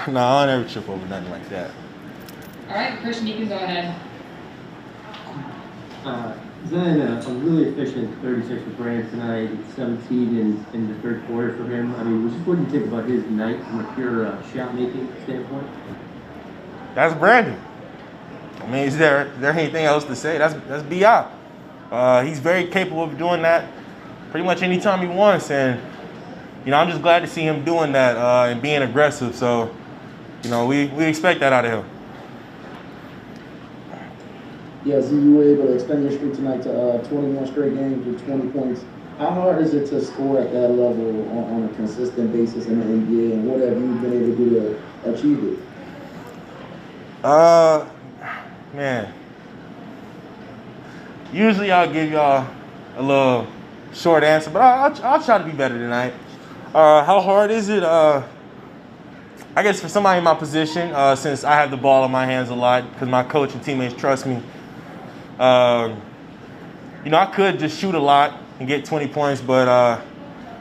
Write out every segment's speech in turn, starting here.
No, I don't ever trip over nothing like that. All right, Christian, you can go ahead. Zion, a really efficient 36 for Brand tonight, 17 in the third quarter for him. I mean, just what do you think about his night from a pure shot-making standpoint? That's Brandon. I mean, is there anything else to say? That's B.I. He's very capable of doing that pretty much anytime he wants, and I'm just glad to see him doing that and being aggressive. So, we expect that out of him. Yeah, so you were able to extend your streak tonight to 21 straight games with 20 points. How hard is it to score at that level on a consistent basis in the NBA, and what have you been able to do to achieve it? Man. Usually I'll give y'all a little short answer, but I'll try to be better tonight. How hard is it? I guess for somebody in my position, since I have the ball in my hands a lot, because my coach and teammates trust me, I could just shoot a lot and get 20 points, but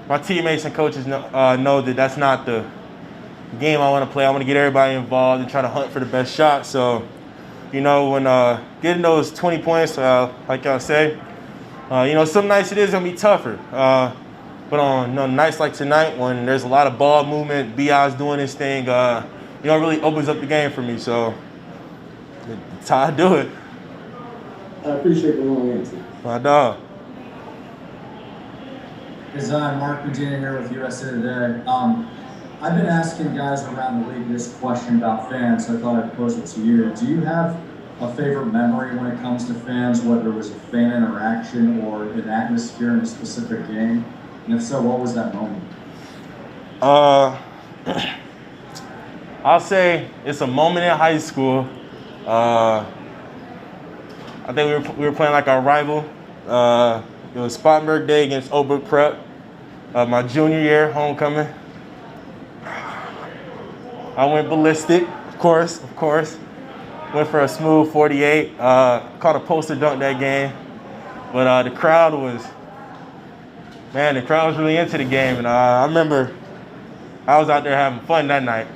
my teammates and coaches know that that's not the game I want to play. I want to get everybody involved and try to hunt for the best shot. So, when getting those 20 points, like y'all say, some nights it is going to be tougher. But on nights like tonight, when there's a lot of ball movement, B.I.'s doing his thing, it really opens up the game for me. So that's how I do it. I appreciate the long answer. My dog. Hey Zion, Mark Virginia here with USA Today. I've been asking guys around the league this question about fans, so I thought I'd pose it to you. Do you have a favorite memory when it comes to fans, whether it was a fan interaction or an atmosphere in a specific game? And if so, what was that moment? I'll say it's a moment in high school. I think we were playing like our rival. It was Spartanburg Day against Oak Brook Prep. My junior year, homecoming. I went ballistic, of course. Went for a smooth 48. Caught a poster dunk that game. But the crowd was really into the game. And I remember I was out there having fun that night.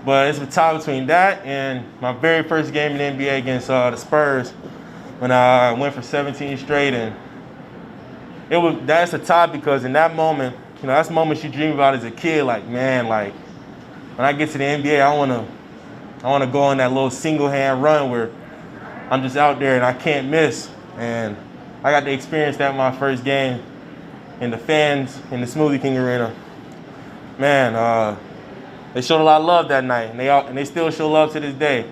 But it's a tie between that and my very first game in the NBA against the Spurs when I went for 17 straight. And that's a tie because in that moment, that's moments you dream about as a kid. Like, man, like when I get to the NBA, I want to go on that little single-hand run where I'm just out there and I can't miss. And I got to experience that in my first game. And the fans in the Smoothie King Arena, man, they showed a lot of love that night, and they still show love to this day.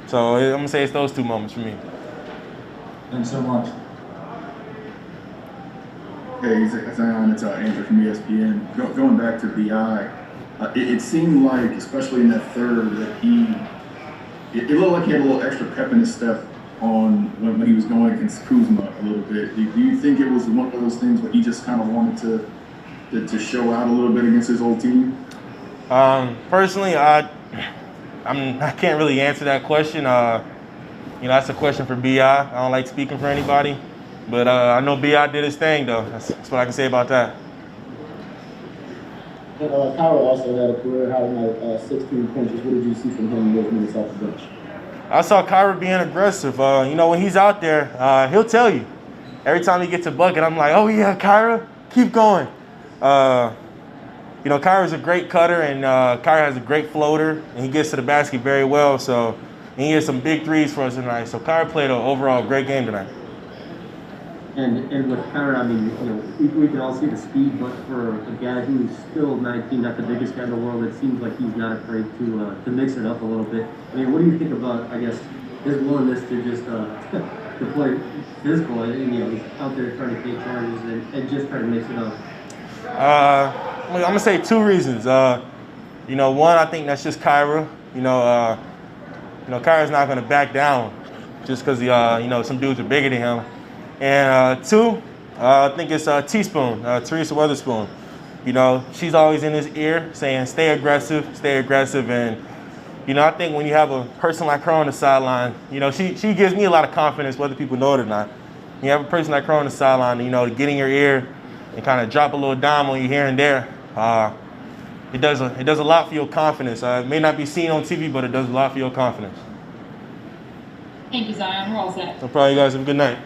So I'm gonna say it's those two moments for me. Thanks so much. Hey, Zion, it's Andrew from ESPN. Going back to B.I., it seemed like, especially in that third, that it looked like he had a little extra pep in his step on when he was going against Kuzma a little bit. Do you think it was one of those things where he just kind of wanted to show out a little bit against his old team? Personally, I can't really answer that question. That's a question for B.I. I don't like speaking for anybody. But I know B.I. did his thing, though. That's what I can say about that. Kyra also had a career high night, 16 points. What did you see from him in those minutes off the bench? I saw Kyra being aggressive. When he's out there, he'll tell you. Every time he gets a bucket, I'm like, oh, yeah, Kyra, keep going. Kyra's a great cutter, and Kyra has a great floater, and he gets to the basket very well. So he has some big threes for us tonight. So Kyra played an overall great game tonight. And with Kyra, I mean, we can all see the speed, but for a guy who's still 19, not the biggest guy in the world, it seems like he's not afraid to mix it up a little bit. I mean, what do you think about, I guess, his willingness to just to play physical and he's out there trying to take charges and just try to mix it up? I'm gonna say two reasons. One, I think that's just Kyra. Kyra's not gonna back down just because some dudes are bigger than him. And two, I think it's Teaspoon, Teresa Weatherspoon. She's always in his ear saying, stay aggressive. And, I think when you have a person like her on the sideline, she gives me a lot of confidence, whether people know it or not. You have a person like her on the sideline, to get in your ear and kind of drop a little dime on you here and there. it does a lot for your confidence. It may not be seen on TV, but it does a lot for your confidence. Thank you, Zion. We're all set. No problem, you guys. Have a good night.